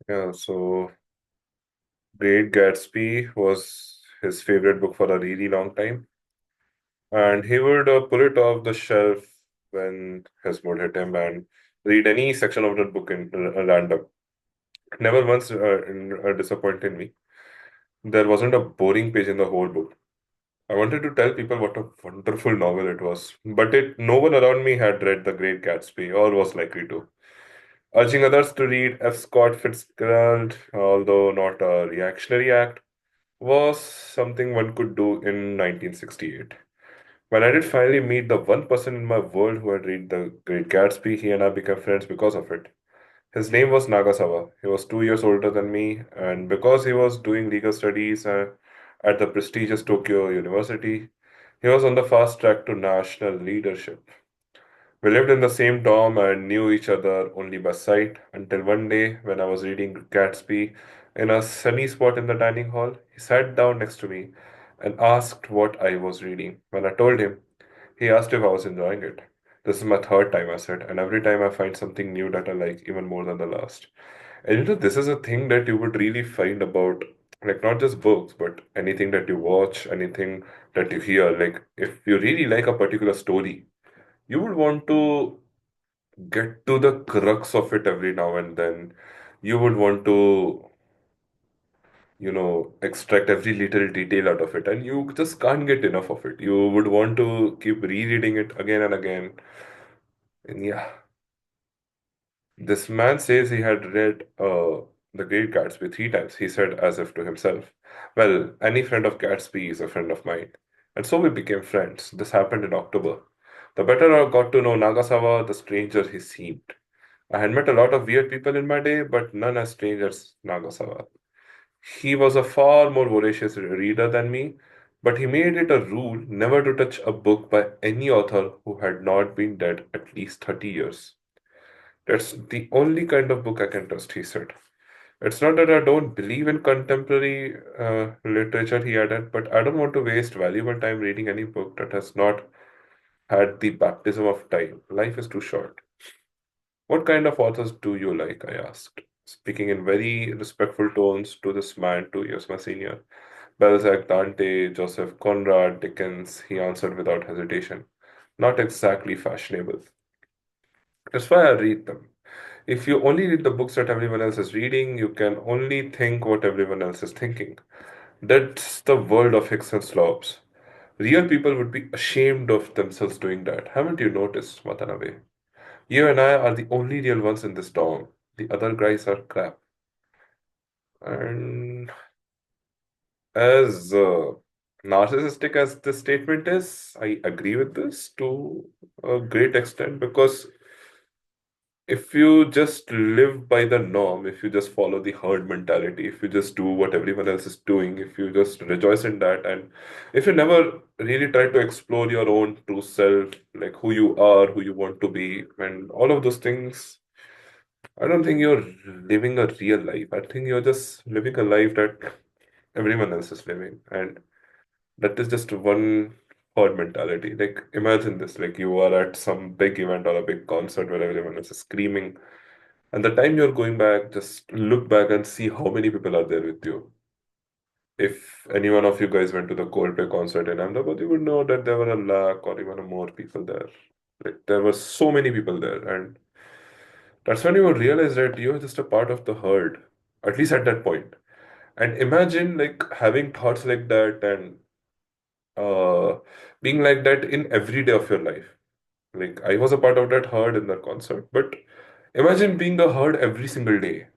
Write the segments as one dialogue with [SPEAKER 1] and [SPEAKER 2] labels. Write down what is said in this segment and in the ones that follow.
[SPEAKER 1] Yeah, so Great Gatsby was his favorite book for a really long time, and he would pull it off the shelf when his mood hit him and read any section of that book in random. Never once disappointed me. There wasn't a boring page in the whole book. I wanted to tell people what a wonderful novel it was, but no one around me had read The Great Gatsby or was likely to. Urging others to read F. Scott Fitzgerald, although not a reactionary act, was something one could do in 1968. When I did finally meet the one person in my world who had read The Great Gatsby, he and I became friends because of it. His name was Nagasawa. He was 2 years older than me, and because he was doing legal studies at the prestigious Tokyo University, he was on the fast track to national leadership. We lived in the same dorm and knew each other only by sight until one day when I was reading Gatsby in a sunny spot in the dining hall. He sat down next to me and asked what I was reading. When I told him, he asked if I was enjoying it. This is my third time, I said, and every time I find something new that I like even more than the last. And this is a thing that you would really find about, like, not just books, but anything that you watch, anything that you hear. Like, if you really like a particular story, you would want to get to the crux of it every now and then. You would want to, extract every little detail out of it, and you just can't get enough of it. You would want to keep rereading it again and again. And yeah, this man says he had read The Great Gatsby 3 times, he said as if to himself. Well, any friend of Gatsby is a friend of mine. And so we became friends. This happened in October. The better I got to know Nagasawa, the stranger he seemed. I had met a lot of weird people in my day, but none as strange as Nagasawa. He was a far more voracious reader than me, but he made it a rule never to touch a book by any author who had not been dead at least 30 years. That's the only kind of book I can trust, he said. It's not that I don't believe in contemporary literature, he added, but I don't want to waste valuable time reading any book that has not had the baptism of time. Life is too short. What kind of authors do you like? I asked, speaking in very respectful tones to this man 2 years my senior. Balzac, Dante, Joseph Conrad, Dickens, he answered without hesitation. Not exactly fashionable. That's why I read them. If you only read the books that everyone else is reading, you can only think what everyone else is thinking. That's the world of Hicks and Slobs. Real people would be ashamed of themselves doing that. Haven't you noticed, Watanabe? You and I are the only real ones in this dorm. The other guys are crap. And as narcissistic as this statement is, I agree with this to a great extent because if you just live by the norm, if you just follow the herd mentality, if you just do what everyone else is doing, if you just rejoice in that, and if you never really try to explore your own true self, like who you are, who you want to be, and all of those things, I don't think you're living a real life. I think you're just living a life that everyone else is living. And that is just one herd mentality. Like, imagine this, like you are at some big event or a big concert where everyone else is screaming. And the time you're going back, just look back and see how many people are there with you. If any one of you guys went to the Coldplay concert in Ahmedabad, you would know that there were a lakh or even more people there. Like there were so many people there, and that's when you would realize that you're just a part of the herd, at least at that point. And imagine like having thoughts like that and uh, being like that in every day of your life. Like I was a part of that herd in that concert, but imagine being a herd every single day.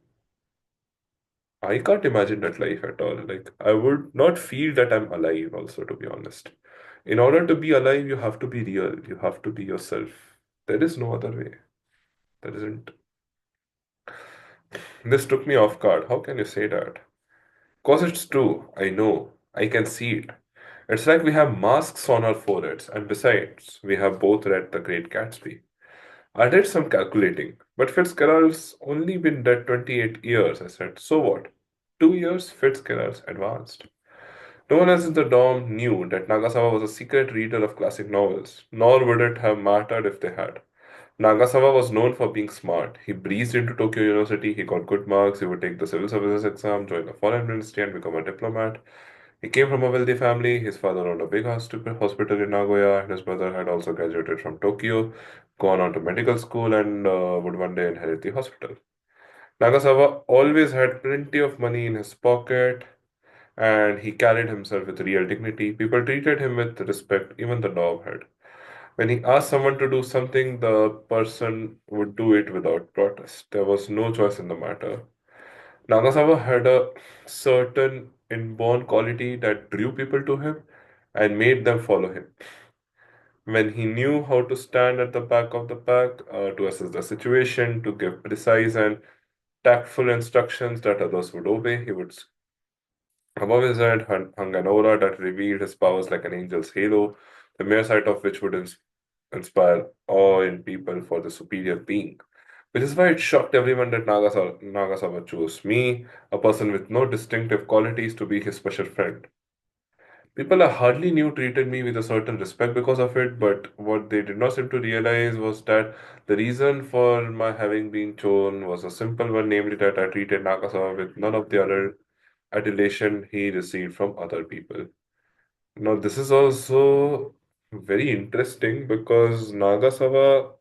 [SPEAKER 1] I can't imagine that life at all. Like, I would not feel that I'm alive, also, to be honest. In order to be alive, you have to be real. You have to be yourself. There is no other way. There isn't. This took me off guard. How can you say that? Because it's true. I know. I can see it. It's like we have masks on our foreheads, and besides, we have both read The Great Gatsby. I did some calculating, but Fitzgerald's only been dead 28 years. I said, so what? 2 years Fitzgerald's advanced. No one else in the dorm knew that Nagasawa was a secret reader of classic novels, nor would it have mattered if they had. Nagasawa was known for being smart. He breezed into Tokyo University, he got good marks, he would take the civil services exam, join the foreign ministry, and become a diplomat. He came from a wealthy family. His father owned a big hospital in Nagoya, and his brother had also graduated from Tokyo, gone on to medical school, and would one day inherit the hospital. Nagasawa always had plenty of money in his pocket, and he carried himself with real dignity. People treated him with respect, even the dog had. When he asked someone to do something, the person would do it without protest. There was no choice in the matter. Nagasawa had a certain inborn quality that drew people to him and made them follow him. When he knew how to stand at the back of the pack, to assess the situation, to give precise and tactful instructions that others would obey, he would above his head hung an aura that revealed his powers like an angel's halo, the mere sight of which would inspire awe in people for the superior being. Which is why it shocked everyone that Nagasawa chose me, a person with no distinctive qualities, to be his special friend. People I hardly knew treated me with a certain respect because of it, but what they did not seem to realize was that the reason for my having been chosen was a simple one, namely that I treated Nagasawa with none of the other adulation he received from other people. Now, this is also very interesting because Nagasawa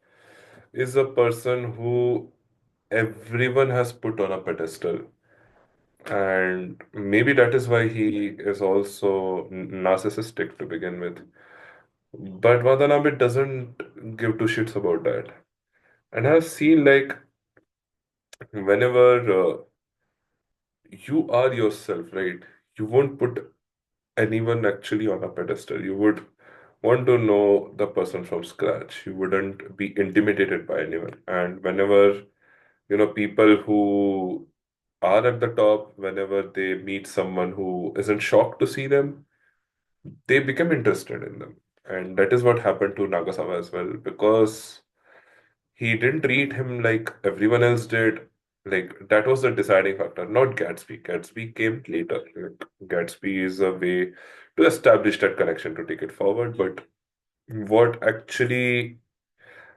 [SPEAKER 1] is a person who everyone has put on a pedestal. And maybe that is why he is also narcissistic to begin with. But Watanabe doesn't give two shits about that. And I've seen like whenever you are yourself, right? You won't put anyone actually on a pedestal. You would want to know the person from scratch. You wouldn't be intimidated by anyone. And whenever, people who are at the top, whenever they meet someone who isn't shocked to see them, they become interested in them. And that is what happened to Nagasawa as well, because he didn't treat him like everyone else did. Like, that was the deciding factor, not Gatsby. Gatsby came later. Like, Gatsby is a way to establish that connection to take it forward. But what actually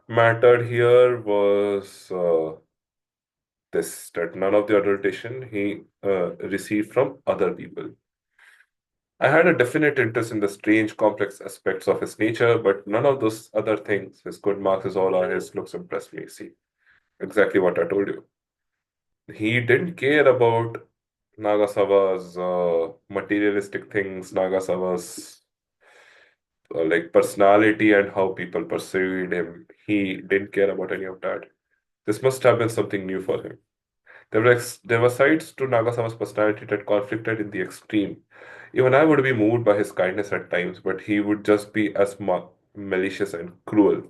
[SPEAKER 1] mattered here was this that none of the adultation he received from other people. I had a definite interest in the strange, complex aspects of his nature, but none of those other things, his good marks, his aura, his looks impressed me. See, exactly what I told you. He didn't care about Nagasawa's materialistic things, Nagasawa's like personality and how people perceived him. He didn't care about any of that. This must have been something new for him. There were sides to Nagasawa's personality that conflicted in the extreme. Even I would be moved by his kindness at times, but he would just be as malicious and cruel.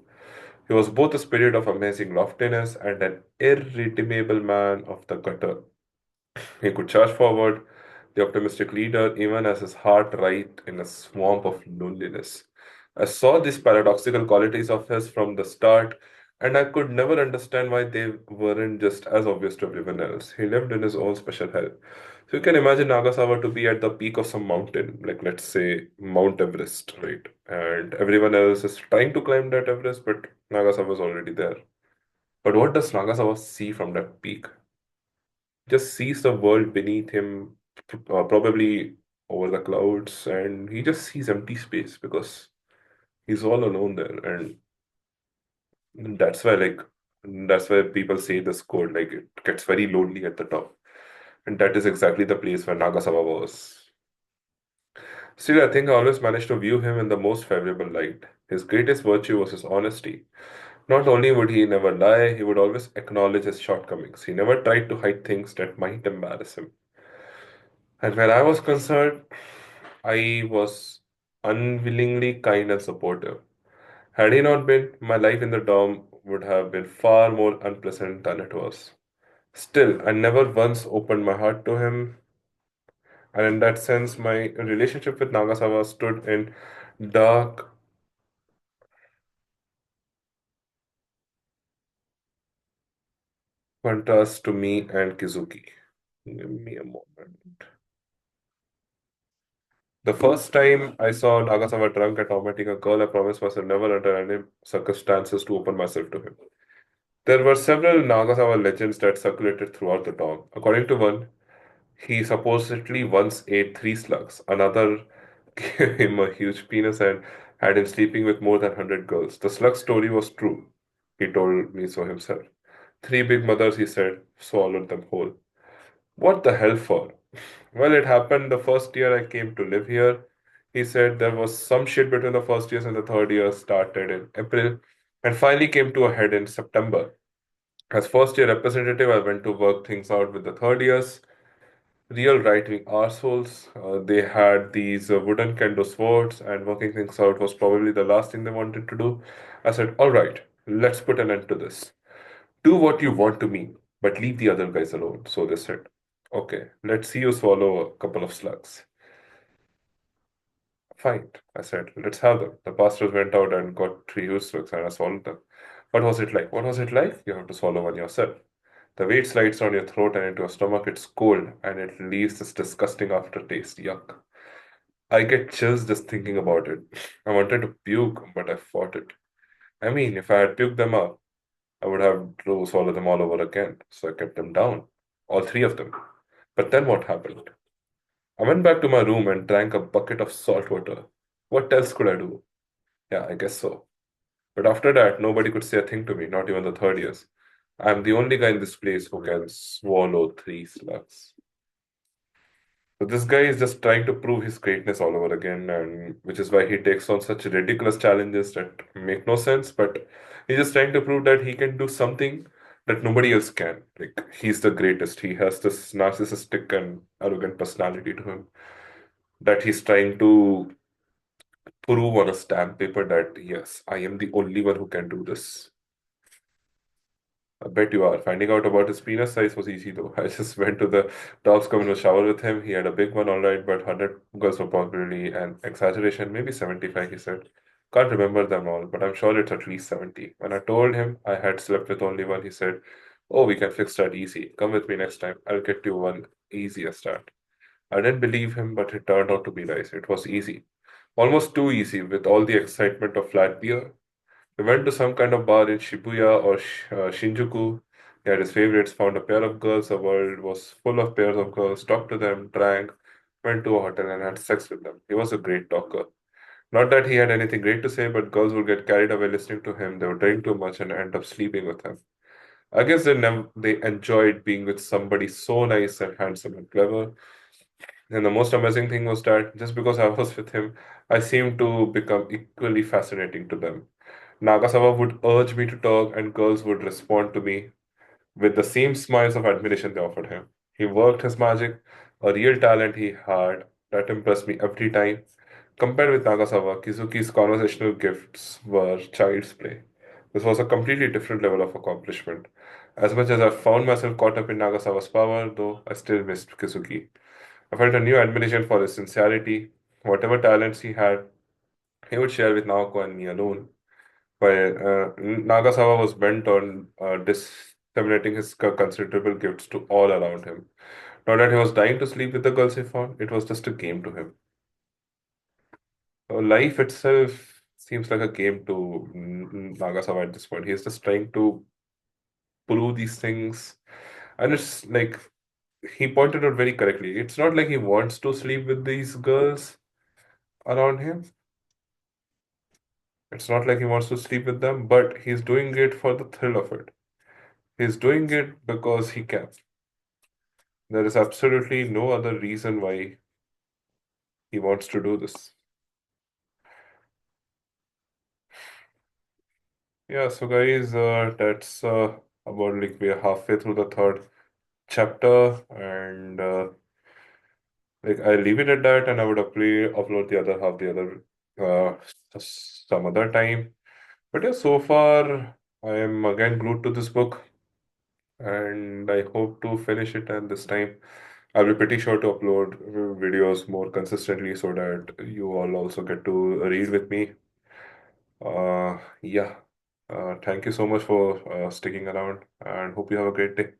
[SPEAKER 1] He was both a spirit of amazing loftiness and an irredeemable man of the gutter. He could charge forward, the optimistic leader, even as his heart writhed in a swamp of loneliness. I saw these paradoxical qualities of his from the start, and I could never understand why they weren't just as obvious to everyone else. He lived in his own special hell. So you can imagine Nagasawa to be at the peak of some mountain, like let's say Mount Everest, right? And everyone else is trying to climb that Everest, but Nagasawa is already there. But what does Nagasawa see from that peak? Just sees the world beneath him, probably over the clouds, and he just sees empty space because he's all alone there. And that's why people say this quote, like it gets very lonely at the top. And that is exactly the place where Nagasawa was. Still, I think I always managed to view him in the most favorable light. His greatest virtue was his honesty. Not only would he never lie, he would always acknowledge his shortcomings. He never tried to hide things that might embarrass him. And where I was concerned, I was unwillingly kind and supportive. Had he not been, my life in the dorm would have been far more unpleasant than it was. Still, I never once opened my heart to him, and in that sense, my relationship with Nagasawa stood in dark contrast to me and Kizuki. Give me a moment. The first time I saw Nagasawa drunk and tormenting a girl, I promised myself never under any circumstances to open myself to him. There were several Nagasawa legends that circulated throughout the town. According to one, he supposedly once ate three slugs. Another gave him a huge penis and had him sleeping with more than 100 girls. The slug story was true. He told me so himself. Three big mothers, he said, swallowed them whole. What the hell for? Well, it happened the first year I came to live here. He said there was some shit between the first years and the third year started in April and finally came to a head in September. As first year representative, I went to work things out with the third years. Real right wing arseholes. They had these wooden kendo swords, and working things out was probably the last thing they wanted to do. I said, all right, let's put an end to this. Do what you want to me, but leave the other guys alone. So they said, okay, let's see you swallow a couple of slugs. Fine, I said, let's have them. The pastors went out and got three huge slugs and I swallowed them. What was it like? What was it like? You have to swallow one yourself. The weight slides down your throat and into your stomach. It's cold and it leaves this disgusting aftertaste. Yuck. I get chills just thinking about it. I wanted to puke, but I fought it. I mean, if I had puked them up, I would have to swallow them all over again. So I kept them down, all three of them. But then what happened? I went back to my room and drank a bucket of salt water. What else could I do? Yeah, I guess so. But after that, nobody could say a thing to me, not even the third years. I'm the only guy in this place who can swallow three slugs. So this guy is just trying to prove his greatness all over again, and which is why he takes on such ridiculous challenges that make no sense. But he's just trying to prove that he can do something that nobody else can. Like he's the greatest. He has this narcissistic and arrogant personality to him that he's trying to prove on a stamp paper that yes, I am the only one who can do this. I bet you are. Finding out about his penis size was easy though. I just went to the dog's communal shower with him. He had a big one, all right, but 100 girls were probably an exaggeration. Maybe 75, he said. Can't remember them all, but I'm sure it's at least 70. When I told him I had slept with only one, he said, oh, we can fix that easy. Come with me next time. I'll get you one easier start. I didn't believe him, but it turned out to be nice. It was easy. Almost too easy with all the excitement of flat beer. We went to some kind of bar in Shibuya or Shinjuku. He had his favorites, found a pair of girls. The world was full of pairs of girls, talked to them, drank, went to a hotel, and had sex with them. He was a great talker. Not that he had anything great to say, but girls would get carried away listening to him. They would drink too much and end up sleeping with him. I guess they enjoyed being with somebody so nice and handsome and clever. And the most amazing thing was that just because I was with him, I seemed to become equally fascinating to them. Nagasawa would urge me to talk, and girls would respond to me with the same smiles of admiration they offered him. He worked his magic, a real talent he had that impressed me every time. Compared with Nagasawa, Kizuki's conversational gifts were child's play. This was a completely different level of accomplishment. As much as I found myself caught up in Nagasawa's power, though, I still missed Kizuki. I felt a new admiration for his sincerity. Whatever talents he had, he would share with Naoko and me alone. While Nagasawa was bent on disseminating his considerable gifts to all around him. Not that he was dying to sleep with the girls he found, it was just a game to him. Life itself seems like a game to Nagasawa at this point. He's just trying to prove these things. And it's like he pointed out very correctly. It's not like he wants to sleep with these girls around him. It's not like he wants to sleep with them, but he's doing it for the thrill of it. He's doing it because he can. There is absolutely no other reason why he wants to do this. Yeah, so guys, that's about like we're halfway through the third chapter, and like I leave it at that, and I would upload the other half the other some other time. But yeah, so far I am again glued to this book, and I hope to finish it. And this time I'll be pretty sure to upload videos more consistently so that you all also get to read with me. Yeah. Thank you so much for sticking around and hope you have a great day.